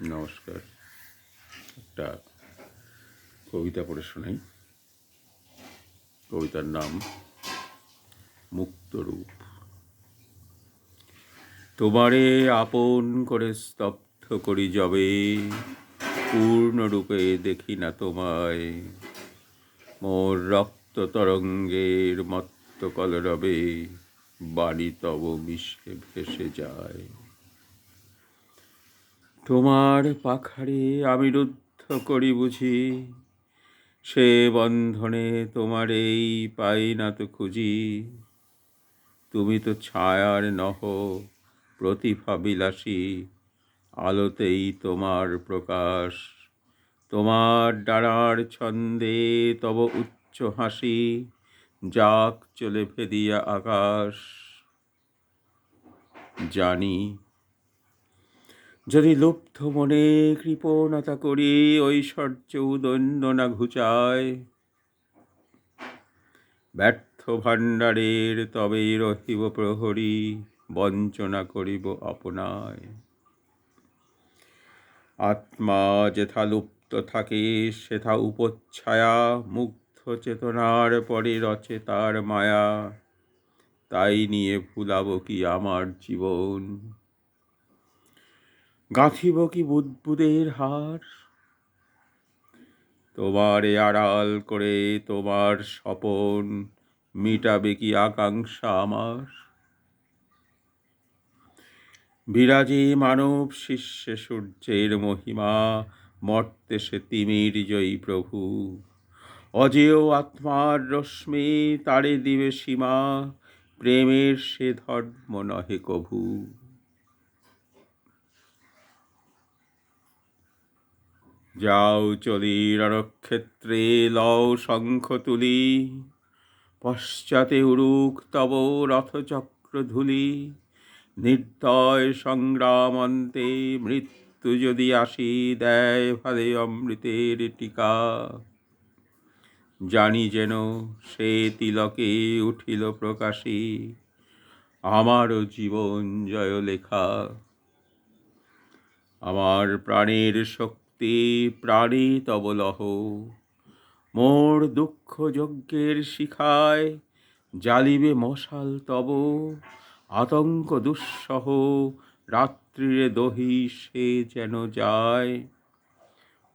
নমস্কার। একটা কবিতা পড়ে শোনাই। কবিতার নাম মুক্তরূপ। তোমারে আপন করে স্তব্ধ করি যবে, পূর্ণরূপে দেখি না তোমায়। মোর রক্ত তরঙ্গের মত্ত কলরবে, বাণী তব মিশে ভেসে যায়। তোমার পাখারে আমি রুদ্ধ করি বুঝি, সে বন্ধনে তোমারেই পাই না তো খুঁজি। তুমি তো ছায়ার নহ প্রতিভা বিলাসী, আলোতেই তোমার প্রকাশ। তোমার ডানার ছন্দে তব উচ্চ হাসি, যাক চলে ভেদিয়া আকাশ। জানি যদি লুব্ধ মনে কৃপণতা করি, ঐশ্বর্য দৈন্য না ঘুচায়। ব্যর্থ ভাণ্ডারের তবে রহিব প্রহরী, বঞ্চনা করিব আপনায়। আত্মা যেথা লুপ্ত থাকে সেথা উপচ্ছায়া, মুগ্ধ চেতনার পরে রচে তার মায়া। তাই নিয়ে ভুলাব কি আমার জীবন, গাঁথিব কি বুদ্বুদের হার। তোমারে আড়াল করে তোমার স্বপন, মিটাবে কি আকাঙ্ক্ষা আমার। বিরাজে মানব শিষ্যে সূর্যের মহিমা, মর্তে সে তিমির জয়ী প্রভু। অজেয় আত্মার রশ্মি তারে দিবে সীমা, প্রেমের সে ধর্ম নহে কভু। যাও চলি রণক্ষেত্রে, লও শঙ্খ তুলি, পশ্চাতে উড়ুক তব রথচক্র ধূলি। নির্দয় সংগ্রাম অন্তে মৃত্যু যদি আসি, দেয় ভালে অমৃতের টিকা। জানি যেন সে তিলকে উঠিল প্রকাশী, আমারও জীবন জয় লেখা। আমার প্রাণের শক্তি প্রাণে তব লহ, মোর দুঃখ যজ্ঞের শিখায় জ্বালিবে মশাল তব। আতঙ্ক দুঃসহ রাত্রিরে দহি সে যেন যায়।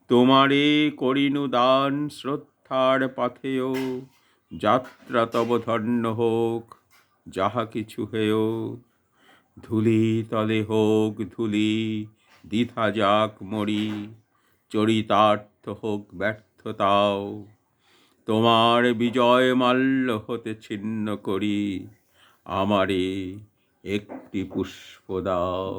তোমারে করিনু দান শ্রদ্ধার পাথেয়, যাত্রা তব ধন্য হোক যাহা কিছু হেয়। ধূলি তলে হোক ধূলি, দ্বিধা যাক মরি, চরিতার্থ হোক ব্যর্থতাও। তোমার বিজয় মাল্য হতে ছিন্ন করি, আমারে একটি পুষ্প দাও।